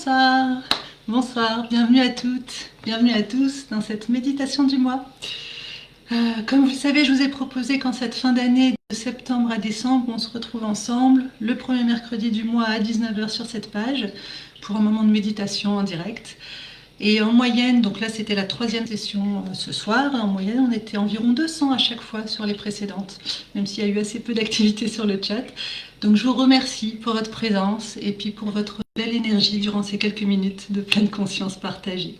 Bonsoir, bonsoir, bienvenue à toutes, bienvenue à tous dans cette méditation du mois. Comme vous le savez, je vous ai proposé qu'en cette fin d'année, de septembre à décembre, on se retrouve ensemble le premier mercredi du mois à 19 h sur cette page pour un moment de méditation en direct. Et en moyenne, donc là c'était la troisième session ce soir, en moyenne on était environ 200 à chaque fois sur les précédentes, même s'il y a eu assez peu d'activité sur le chat. Donc je vous remercie pour votre présence et puis pour votre belle énergie durant ces quelques minutes de pleine conscience partagée.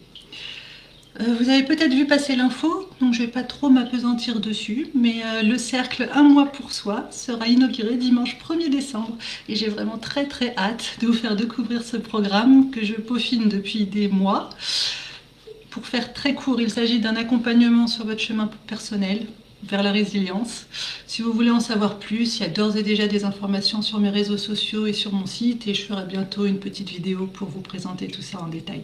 Vous avez peut-être vu passer l'info, donc je ne vais pas trop m'apesantir dessus, mais le cercle Un mois pour soi sera inauguré dimanche 1er décembre et j'ai vraiment très hâte de vous faire découvrir ce programme que je peaufine depuis des mois. Pour faire très court, il s'agit d'un accompagnement sur votre chemin personnel vers la résilience. Si vous voulez en savoir plus, il y a d'ores et déjà des informations sur mes réseaux sociaux et sur mon site et je ferai bientôt une petite vidéo pour vous présenter tout ça en détail.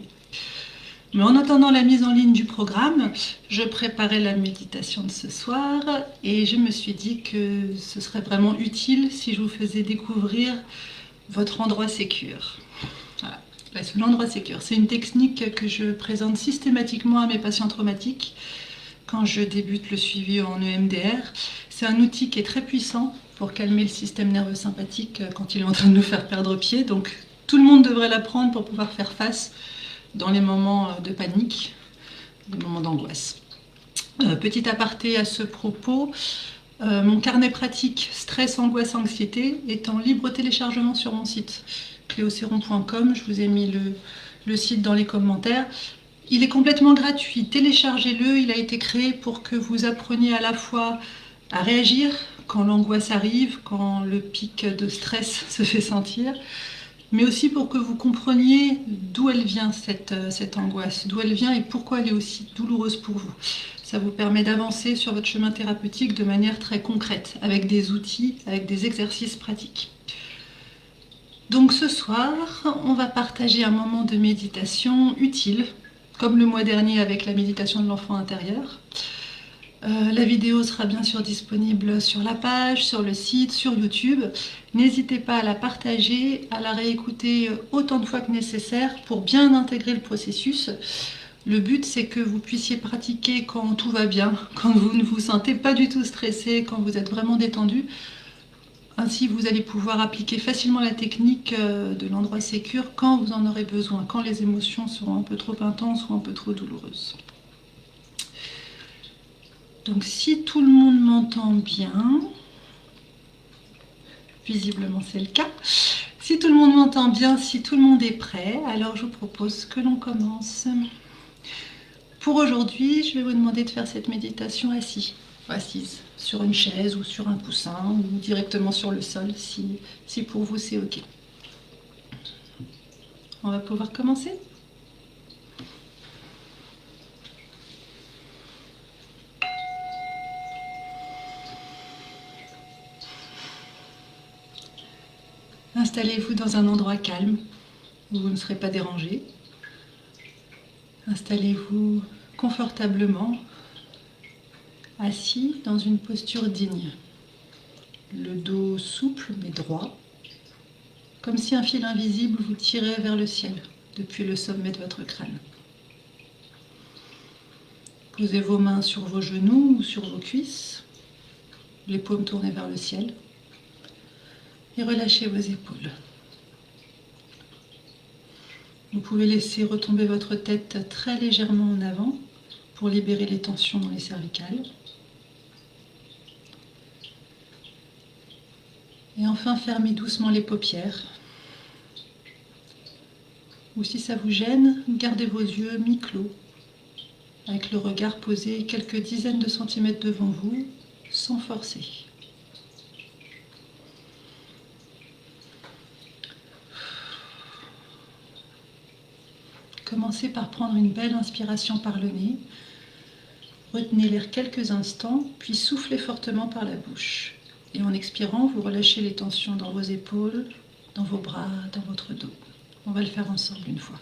Mais en attendant la mise en ligne du programme, je préparais la méditation de ce soir et je me suis dit que ce serait vraiment utile si je vous faisais découvrir votre endroit sécure. Voilà. L'endroit sécure, c'est une technique que je présente systématiquement à mes patients traumatiques quand je débute le suivi en EMDR. C'est un outil qui est très puissant pour calmer le système nerveux sympathique quand il est en train de nous faire perdre pied. Donc tout le monde devrait l'apprendre pour pouvoir faire face dans les moments de panique, les moments d'angoisse. Petit aparté à ce propos, mon carnet pratique stress, angoisse, anxiété est en libre téléchargement sur mon site cléocéron.com. Je vous ai mis le site dans les commentaires. Il est complètement gratuit, téléchargez-le, il a été créé pour que vous appreniez à la fois à réagir quand l'angoisse arrive, quand le pic de stress se fait sentir, mais aussi pour que vous compreniez d'où elle vient cette angoisse, d'où elle vient et pourquoi elle est aussi douloureuse pour vous. Ça vous permet d'avancer sur votre chemin thérapeutique de manière très concrète, avec des outils, avec des exercices pratiques. Donc ce soir, on va partager un moment de méditation utile, comme le mois dernier avec la méditation de l'enfant intérieur. La vidéo sera bien sûr disponible sur la page, sur le site, sur YouTube. N'hésitez pas à la partager, à la réécouter autant de fois que nécessaire pour bien intégrer le processus. Le but, c'est que vous puissiez pratiquer quand tout va bien, quand vous ne vous sentez pas du tout stressé, quand vous êtes vraiment détendu. Ainsi, vous allez pouvoir appliquer facilement la technique de l'endroit sécure quand vous en aurez besoin, quand les émotions seront un peu trop intenses ou un peu trop douloureuses. Donc si tout le monde m'entend bien, visiblement c'est le cas, si tout le monde m'entend bien, si tout le monde est prêt, alors je vous propose que l'on commence. Pour aujourd'hui, je vais vous demander de faire cette méditation assis, assise, sur une chaise ou sur un coussin ou directement sur le sol si pour vous c'est ok. On va pouvoir commencer ? Installez-vous dans un endroit calme où vous ne serez pas dérangé. Installez-vous confortablement, assis dans une posture digne. Le dos souple mais droit, comme si un fil invisible vous tirait vers le ciel depuis le sommet de votre crâne. Posez vos mains sur vos genoux ou sur vos cuisses, les paumes tournées vers le ciel. Et relâchez vos épaules. Vous pouvez laisser retomber votre tête très légèrement en avant pour libérer les tensions dans les cervicales. Et enfin, fermez doucement les paupières. Ou si ça vous gêne, gardez vos yeux mi-clos, avec le regard posé quelques dizaines de centimètres devant vous, sans forcer. Commencez par prendre une belle inspiration par le nez. Retenez l'air quelques instants, puis soufflez fortement par la bouche. Et en expirant, vous relâchez les tensions dans vos épaules, dans vos bras, dans votre dos. On va le faire ensemble une fois.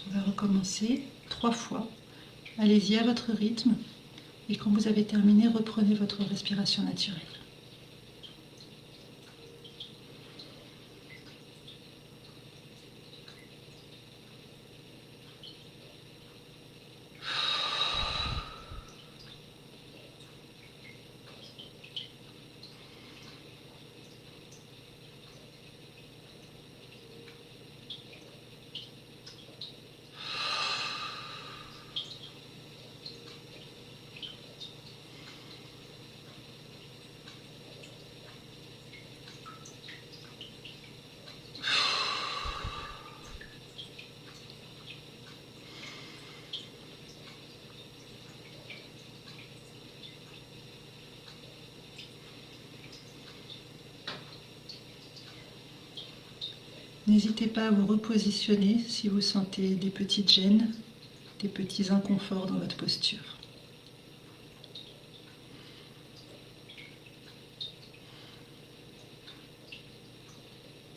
On va recommencer 3 fois. Allez-y à votre rythme. Et quand vous avez terminé, reprenez votre respiration naturelle. N'hésitez pas à vous repositionner si vous sentez des petites gênes, des petits inconforts dans votre posture.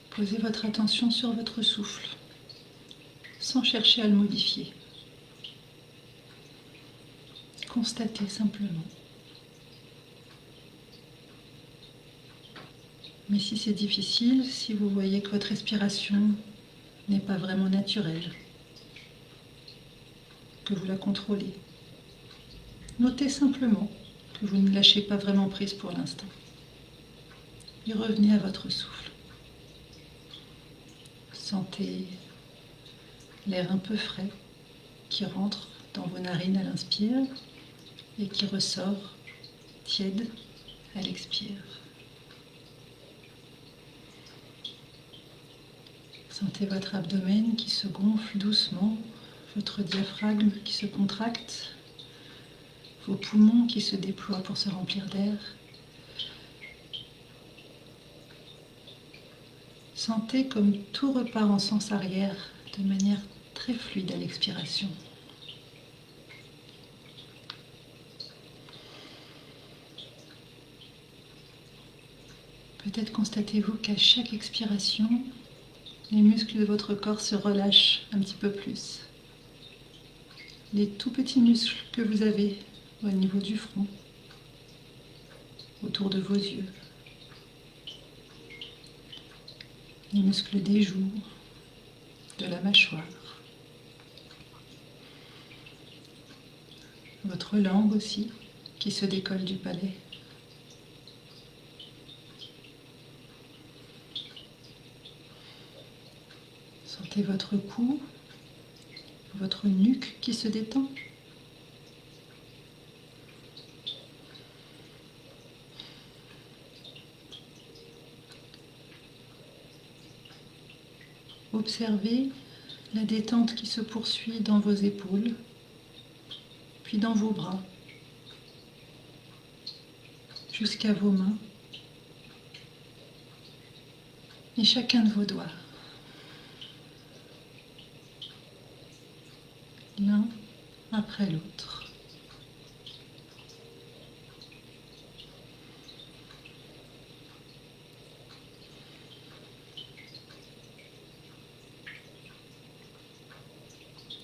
Posez votre attention sur votre souffle, sans chercher à le modifier. Constatez simplement. Mais si c'est difficile, si vous voyez que votre respiration n'est pas vraiment naturelle, que vous la contrôlez, notez simplement que vous ne lâchez pas vraiment prise pour l'instant. Et revenez à votre souffle. Sentez l'air un peu frais qui rentre dans vos narines à l'inspire et qui ressort tiède à l'expire. Sentez votre abdomen qui se gonfle doucement, votre diaphragme qui se contracte, vos poumons qui se déploient pour se remplir d'air. Sentez comme tout repart en sens arrière de manière très fluide à l'expiration. Peut-être constatez-vous qu'à chaque expiration, les muscles de votre corps se relâchent un petit peu plus. Les tout petits muscles que vous avez au niveau du front, autour de vos yeux, les muscles des joues, de la mâchoire, votre langue aussi qui se décolle du palais. Sentez votre cou, votre nuque qui se détend. Observez la détente qui se poursuit dans vos épaules, puis dans vos bras, jusqu'à vos mains et chacun de vos doigts. L'un après l'autre.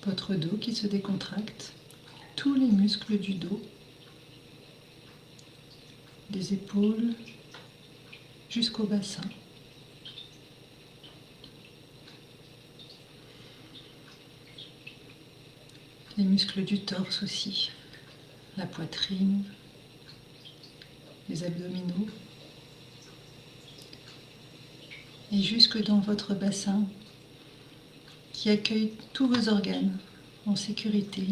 Votre dos qui se décontracte, tous les muscles du dos, des épaules jusqu'au bassin. Les muscles du torse aussi, la poitrine, les abdominaux, et jusque dans votre bassin qui accueille tous vos organes en sécurité,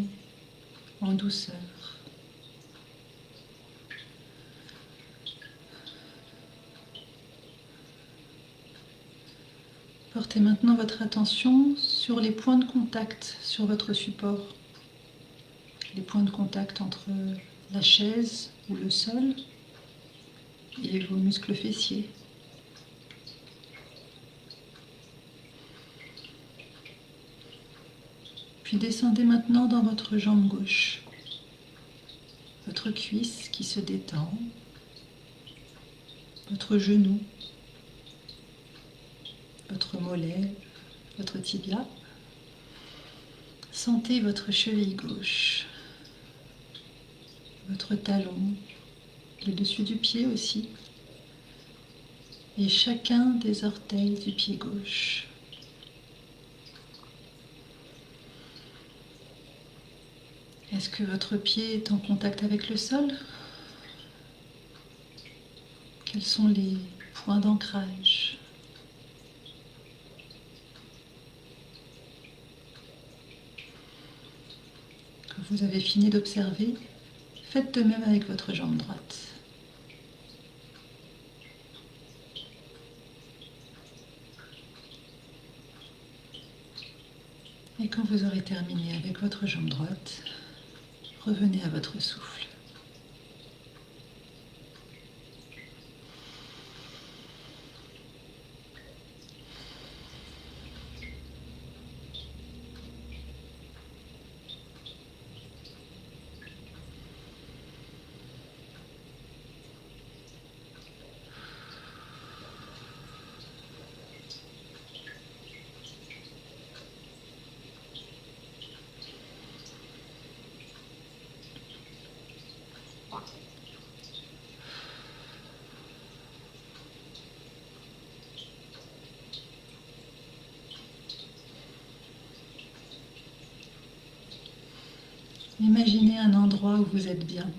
en douceur. Portez maintenant votre attention sur les points de contact sur votre support. Les points de contact entre la chaise ou le sol et vos muscles fessiers. Puis descendez maintenant dans votre jambe gauche, votre cuisse qui se détend, votre genou, votre mollet, votre tibia. Sentez votre cheville gauche, votre talon, le dessus du pied aussi, et chacun des orteils du pied gauche. Est-ce que votre pied est en contact avec le sol? Quels sont les points d'ancrage? Quand vous avez fini d'observer, faites de même avec votre jambe droite. Et quand vous aurez terminé avec votre jambe droite, revenez à votre souffle. Imaginez un endroit où vous êtes bien.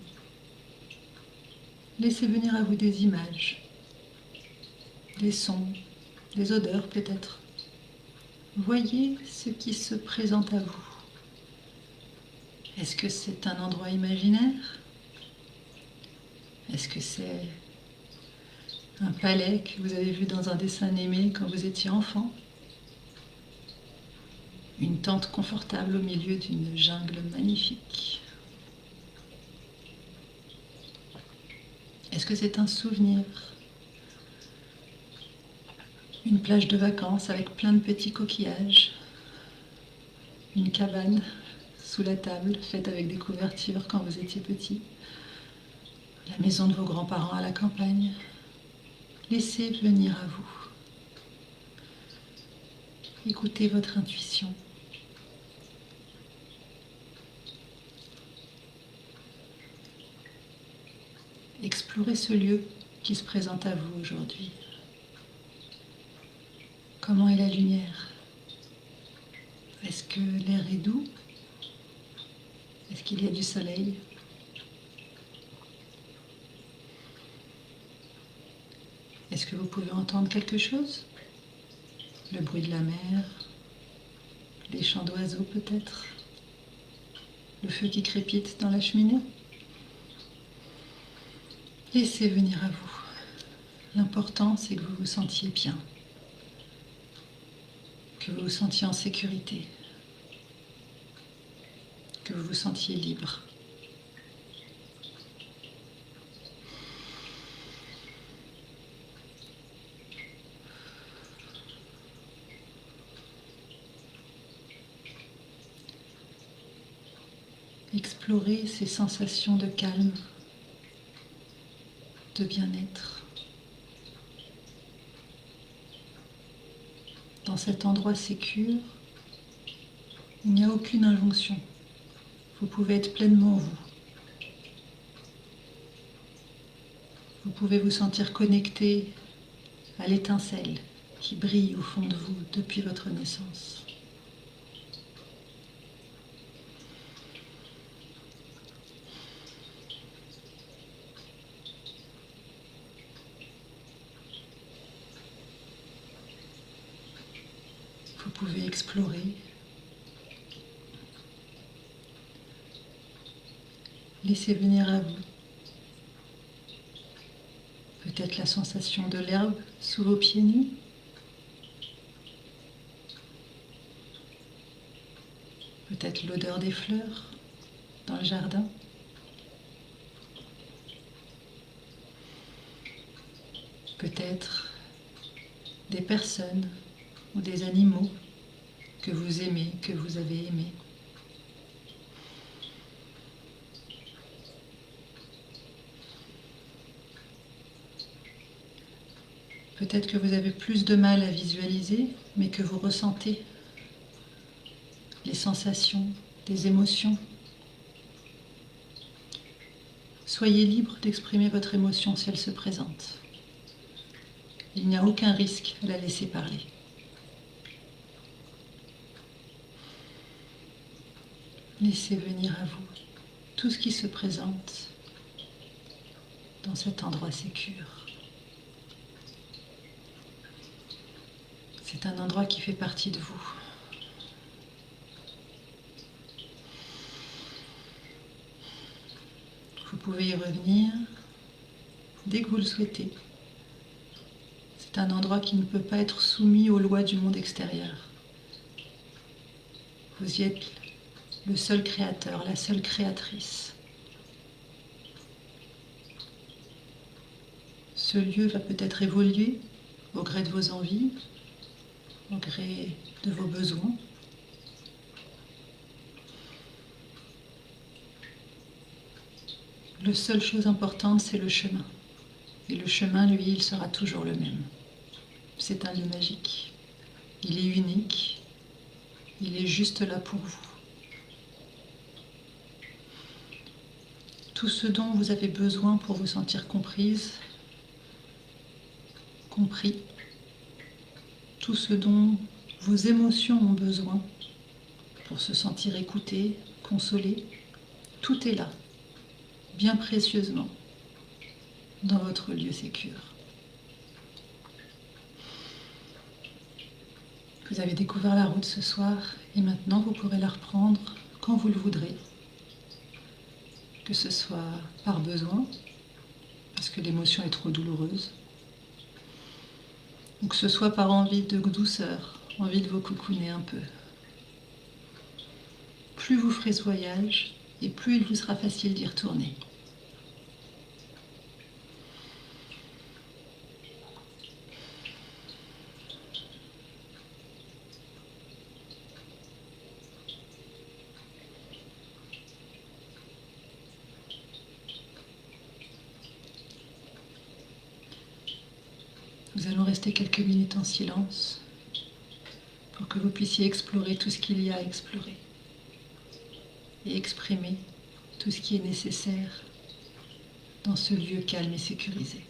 Laissez venir à vous des images, des sons, des odeurs peut-être. Voyez ce qui se présente à vous. Est-ce que c'est un endroit imaginaire? Est-ce que c'est un palais que vous avez vu dans un dessin animé quand vous étiez enfant? Une tente confortable au milieu d'une jungle magnifique? Est-ce que c'est un souvenir? Une plage de vacances avec plein de petits coquillages? Une cabane sous la table faite avec des couvertures quand vous étiez petit? La maison de vos grands-parents à la campagne? Laissez venir à vous. Écoutez votre intuition. Explorez ce lieu qui se présente à vous aujourd'hui. Comment est la lumière? Est-ce que l'air est doux? Est-ce qu'il y a du soleil? Est-ce que vous pouvez entendre quelque chose? Le bruit de la mer? Les chants d'oiseaux peut-être? Le feu qui crépite dans la cheminée? Laissez venir à vous. L'important, c'est que vous vous sentiez bien, que vous vous sentiez en sécurité, que vous vous sentiez libre. Explorez ces sensations de calme, de bien-être. Dans cet endroit sécure, il n'y a aucune injonction. Vous pouvez être pleinement vous. Vous pouvez vous sentir connecté à l'étincelle qui brille au fond de vous depuis votre naissance. Vous pouvez explorer. Laissez venir à vous peut-être la sensation de l'herbe sous vos pieds nus. Peut-être l'odeur des fleurs dans le jardin. Peut-être des personnes ou des animaux que vous aimez, que vous avez aimés. Peut-être que vous avez plus de mal à visualiser, mais que vous ressentez les sensations, des émotions. Soyez libre d'exprimer votre émotion si elle se présente. Il n'y a aucun risque à la laisser parler. Laissez venir à vous tout ce qui se présente dans cet endroit sécure. C'est un endroit qui fait partie de vous. Vous pouvez y revenir dès que vous le souhaitez. C'est un endroit qui ne peut pas être soumis aux lois du monde extérieur. Vous y êtes le seul créateur, la seule créatrice. Ce lieu va peut-être évoluer au gré de vos envies, au gré de vos besoins. La seule chose importante, c'est le chemin. Et le chemin, lui, il sera toujours le même. C'est un lieu magique. Il est unique. Il est juste là pour vous. Tout ce dont vous avez besoin pour vous sentir comprise, compris, tout ce dont vos émotions ont besoin pour se sentir écoutées, consolées, tout est là, bien précieusement, dans votre lieu sécure. Vous avez découvert la route ce soir et maintenant vous pourrez la reprendre quand vous le voudrez. Que ce soit par besoin, parce que l'émotion est trop douloureuse, ou que ce soit par envie de douceur, envie de vous cocooner un peu. Plus vous ferez ce voyage, et plus il vous sera facile d'y retourner. Nous allons rester quelques minutes en silence pour que vous puissiez explorer tout ce qu'il y a à explorer et exprimer tout ce qui est nécessaire dans ce lieu calme et sécurisé.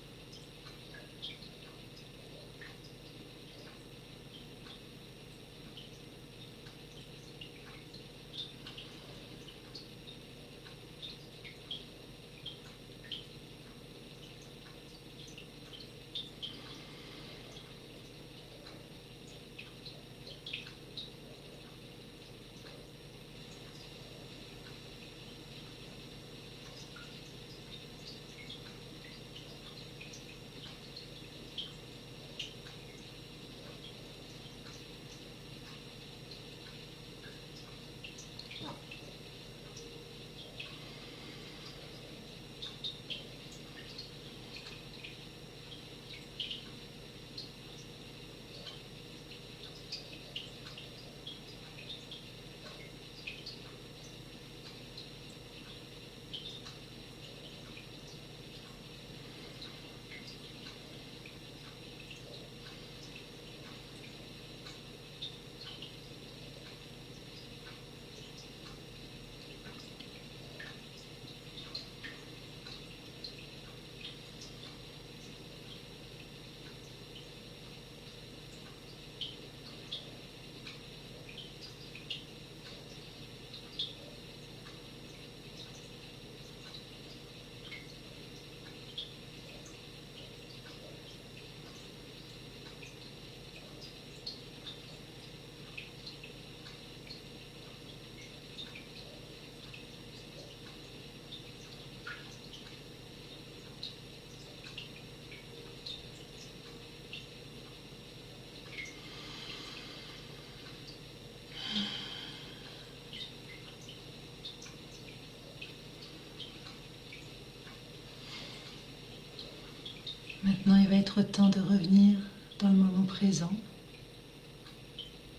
Maintenant, il va être temps de revenir dans le moment présent,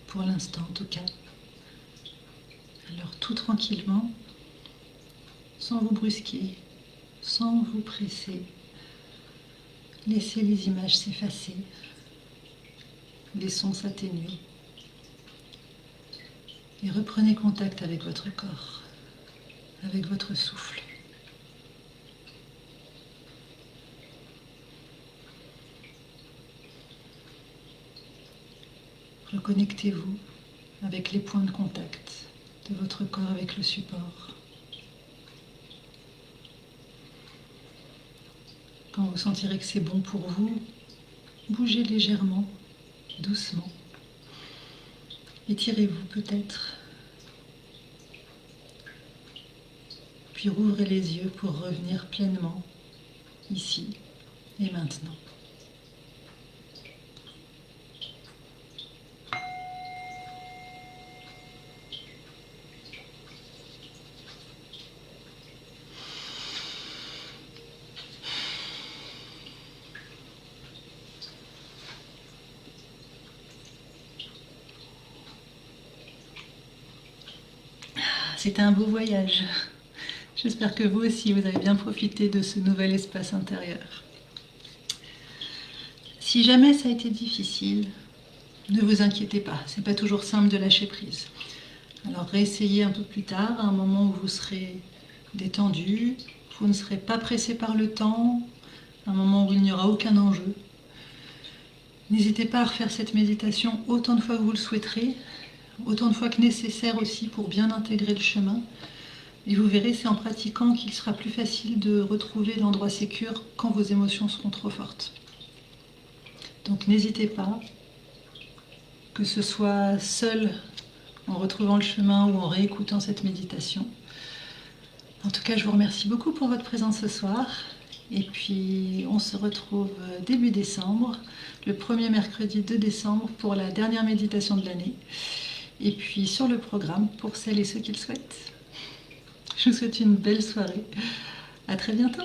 pour l'instant en tout cas. Alors tout tranquillement, sans vous brusquer, sans vous presser, laissez les images s'effacer, les sons s'atténuer et reprenez contact avec votre corps, avec votre souffle. Reconnectez-vous avec les points de contact de votre corps avec le support. Quand vous sentirez que c'est bon pour vous, bougez légèrement, doucement. Étirez-vous peut-être. Puis rouvrez les yeux pour revenir pleinement ici et maintenant. C'était un beau voyage. J'espère que vous aussi, vous avez bien profité de ce nouvel espace intérieur. Si jamais ça a été difficile, ne vous inquiétez pas, c'est pas toujours simple de lâcher prise. Alors réessayez un peu plus tard, à un moment où vous serez détendu, vous ne serez pas pressé par le temps, un moment où il n'y aura aucun enjeu. N'hésitez pas à refaire cette méditation autant de fois que vous le souhaiterez, autant de fois que nécessaire aussi pour bien intégrer le chemin. Et vous verrez, c'est en pratiquant qu'il sera plus facile de retrouver l'endroit sécure quand vos émotions seront trop fortes. Donc n'hésitez pas, que ce soit seul en retrouvant le chemin ou en réécoutant cette méditation. En tout cas, je vous remercie beaucoup pour votre présence ce soir. Et puis, on se retrouve début décembre, le premier mercredi de décembre pour la dernière méditation de l'année. Et puis sur le programme pour celles et ceux qui le souhaitent. Je vous souhaite une belle soirée. À très bientôt.